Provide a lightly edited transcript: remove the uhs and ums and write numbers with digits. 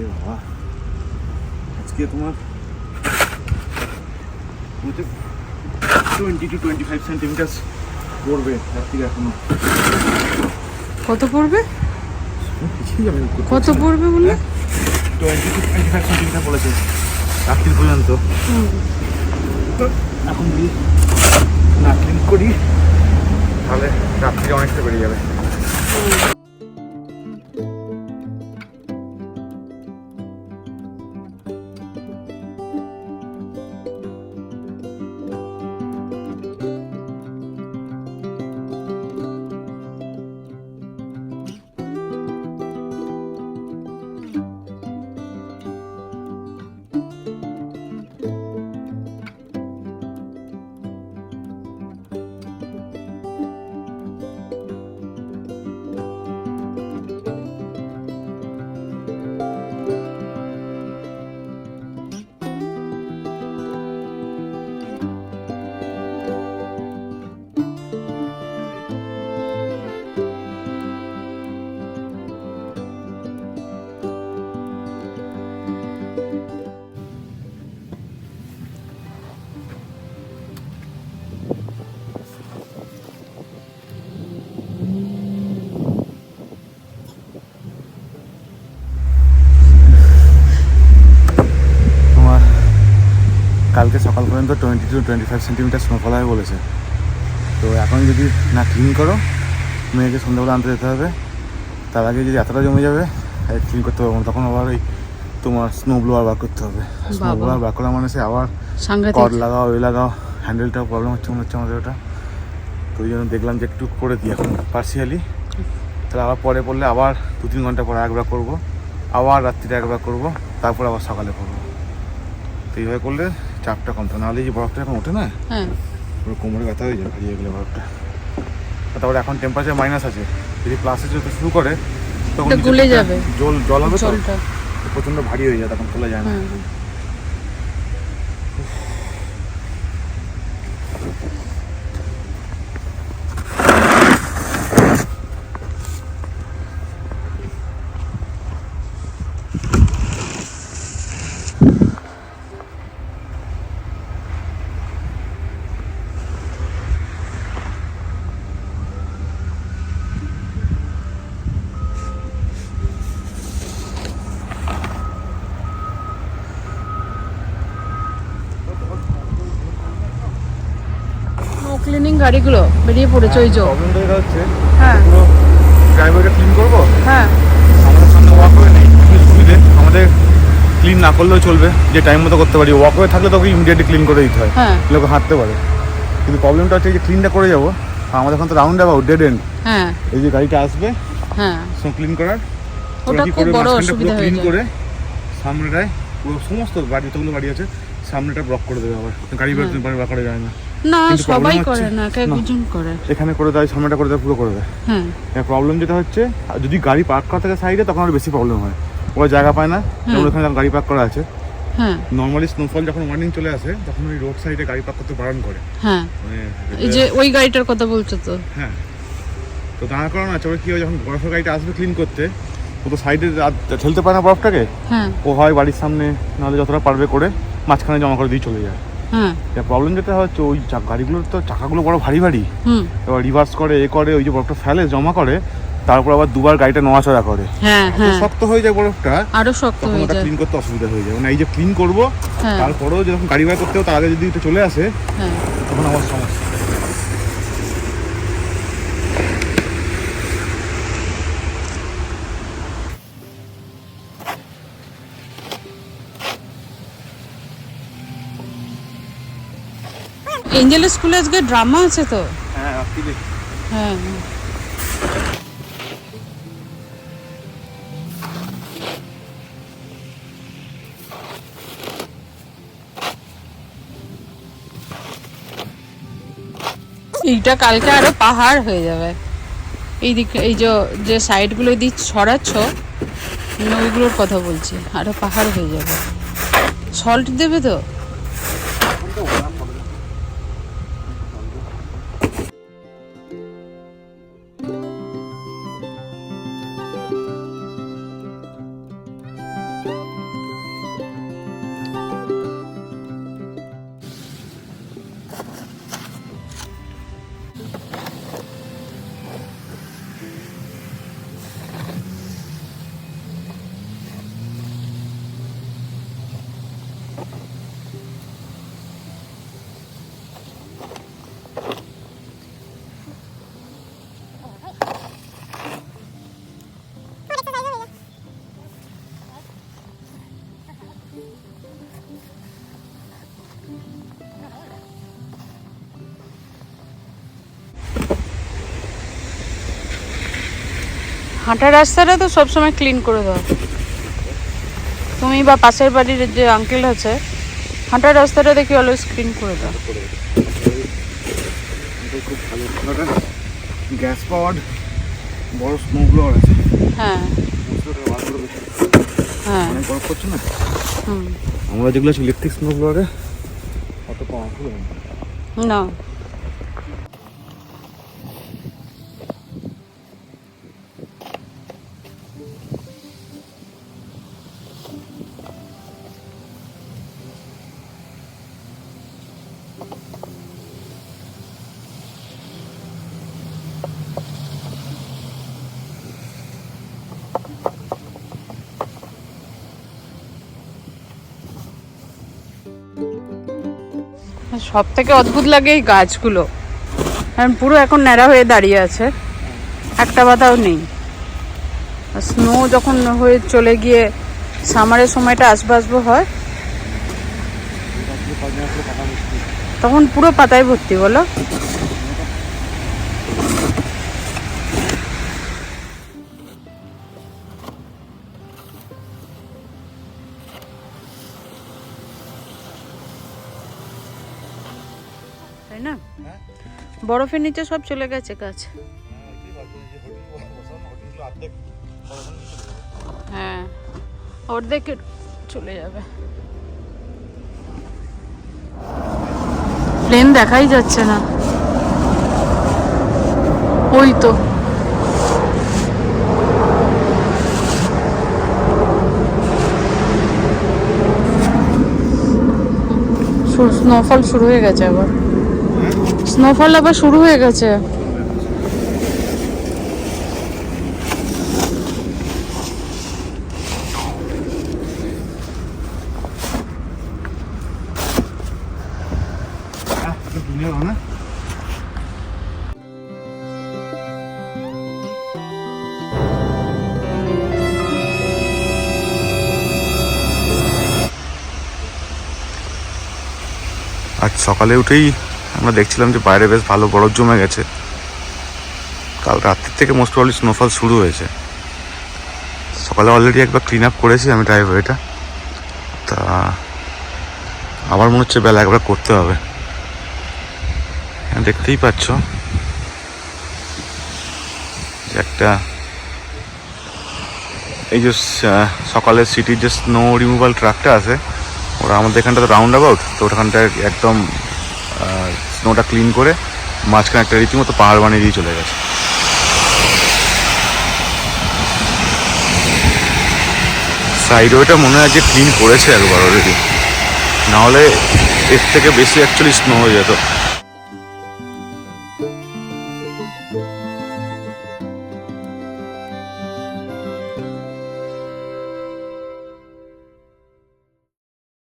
এ বাবা, আজকে তোমার 20 to 25 সেন্টিমিটার পড়বে রাত্রি এখনো। কত পড়বে? কিছুই আমি কত পড়বে বললে? 20 to 25 সেন্টিমিটার বলেছে রাত্রি পর্যন্ত। এখন যদি না ক্লিন করি তাহলে রাত্রি অনেকটা বেড়ে যাবে। কালকে সকাল পর্যন্ত 20 to 25 সেন্টিমিটার স্নোফল হয় বলেছে। তো এখন যদি না ক্লিন করো, মেয়েকে সন্ধ্যাবেলা আনতে যেতে হবে। তার আগে যদি এতটা জমে যাবে ক্লিন করতে পারবো না, তখন আবার ওই তোমার স্নো ব্লোয়ার বার করতে হবে। স্নো ব্লোয়ার বার করা মানে সে আবার কর্ড লাগাও, ওই লাগাও, হ্যান্ডেলটাও প্রবলেম হচ্ছে মনে হচ্ছে আমাদের ওটা। তো ওই জন্য দেখলাম যে একটু করে দিই এখন পার্সিয়ালি, তাহলে আবার পরে পড়লে আবার 2-3 ঘন্টা পরে একবার করবো, আবার রাত্রিটা একবার করবো, তারপর আবার সকালে করবো। তো এইভাবে করলে চাপটা কমতো, নাহলে যে বরফটা এখন ওঠে না, পুরো কোমরে ব্যথা হয়ে যায় হারিয়ে গেলে বরফটা। তারপরে এখন টেম্পারেচার মাইনাস আছে, যদি প্লাসে যেতে শুরু করে তখন গলে যাবে, জল হবে তো প্রচণ্ড ভারী হয়ে যায়, তখন তোলা যায় না। ক্লিনিং গাড়িগুলো বেরিয়ে পড়েছে ওই যে। প্রবলেমটা যেটা হচ্ছে, হ্যাঁ, পুরো ড্রাইভারকে ক্লিন করবো, হ্যাঁ, আমাদের সামনে ওয়াকওয়ে নেই, সুবিধে আমাদের ক্লিন না করলেও চলবে, যে টাইম মতো করতে পারি। ওয়াকওয়ে থাকলে তোকে ইমিডিয়েটলি ক্লিন করে দিতে হয়, লোক হাঁটতে পারে। কিন্তু প্রবলেমটা হচ্ছে যে ক্লিনটা করে যাবো, আমাদের এখন তো রাউন্ড অ্যাবাউট ডেড এন্ড। হ্যাঁ, এই যে গাড়িটা আসবে হ্যাঁ, সব ক্লিন করার, ওটা খুব বড় অসুবিধা হয়ে ক্লিন যায়। করে সামনেটায় পুরো সমস্ত বাড়ি, যতগুলো বাড়ি আছে সামনেটা ব্লক করে দেবে। আবার গাড়ি বার করা যায় না, না সবাই করে না, কয়েকজন করে। এখানে করে দেয়, সামনেটা করে দেয়, পুরো করে দেয়। হ্যাঁ, প্রবলেম যেটা হচ্ছে যদি গাড়ি পার্ক করা থাকে সাইডে, তখন আরো বেশি প্রবলেম হয়, ওরা জায়গা পায় না। যেমন ওখানে গাড়ি পার্ক করা আছে, নর্মালি স্নোফল যখন মর্নিং চলে আসে তখন ওই রোড সাইডে গাড়ি পার্ক করতে বারণ করে। মানে এই যে ওই গাড়িটার কথা বলছো তো, হ্যাঁ, তো দাঁড়া করানো আছে। ওরা কি হয়, যখন বরফের গাড়িটা আসবে ক্লিন করতে, ও তো সাইডে ঠেলতে পারে না বরফটাকে, ও হয় বাড়ির সামনে, নাহলে যতটা পারবে করে মাঝখানে জমা করে দিয়ে চলে যায়। প্রবলেম যেটা হচ্ছে, ওই গাড়িগুলোর তো চাকাগুলো বড় ভারী ভারী, এবার রিভার্স করে, এ করে, ওই যে বরফটা ফেলে জমা করে, তারপর আবার দুবার গাড়িটা নড়াচড়া করে, শক্ত হয়ে যায় বরফটা, আরো শক্ত হয়ে যায়, ক্লিন করতে অসুবিধা হয়ে যায়। মানে এই যে ক্লিন করবো, তারপরেও যখন গাড়ি বার করতে হবে তার আগে যদি এটা চলে আসে, তখন আমার সমস্যা। এঞ্জেল স্কুলে আজকে ড্রামা আছে তো। হ্যাঁ, এইটা কালকে আরো পাহাড় হয়ে যাবে। এই দিক, এই যে সাইডগুলো দিক ছড়াচ্ছ, ওইগুলোর কথা বলছি, আরো পাহাড় হয়ে যাবে। সল্ট দেবে তো। হাঁটার রাস্তাটা তো সবসময় ক্লিন করে দাও তুমি, বা পাশের বাড়ির যে আঙ্কেল আছে, হাঁটার রাস্তাটা দেখি অলওয়েজ ক্লিন করে দাও। খুব ভালো একটা গ্যাস পাওয়ার বড় স্নোগুলো আছে। হ্যাঁ হ্যাঁ অনেক বরফ করছে না। হুম আমরা যেগুলো আছে ইলেকট্রিক স্নোগুলো অত পাওয়ারফুল না। সব থেকে অদ্ভুত লাগে এই গাছগুলো, কারণ পুরো এখন ন্যাড়া হয়ে দাঁড়িয়ে আছে, একটা পাতাও নেই। স্নো যখন হয়ে চলে গিয়ে সামারের সময়টা আসবো হয়, তখন পুরো পাতায় ভর্তি। বলো, তাই না? বরফের নিচে সব চলে গেছে গাছ। হ্যাঁ, অর্ধেক চলে যাবে। প্লেন দেখাই যাচ্ছে না, ওই তো স্নোফল শুরু হয়ে গেছে আবার, স্নোফল আবার শুরু হয়ে গেছে। আজ সকালে উঠেই আমরা দেখছিলাম যে বাইরে বেশ ভালো বরফ জমে গেছে। কাল রাত্রির থেকে মোস্ট প্রবলি স্নোফল শুরু হয়েছে। সকালে অলরেডি একবার ক্লিন আপ করেছি আমি ড্রাইভওয়েটা, তা আবার মনে হচ্ছে বেলা একবার করতে হবে। দেখতেই পাচ্ছ যে একটা এই যে সকালে সিটির যে স্নো রিমুভাল ট্রাকটা আছে, ওরা আমাদের এখানটাতে রাউন্ড অ্যাবাউট, তো ওখানটায় একদম স্নোটা ক্লিন করে মাঝখানে একটা রীতিমতো পাহাড় বানিয়ে দিয়ে চলে গেছে। সাইডওয়েটা মনে হয় যে ক্লিন করেছে একবার অলরেডি, নাহলে এর থেকে বেশি অ্যাকচুয়ালি স্নো হয়ে যেত।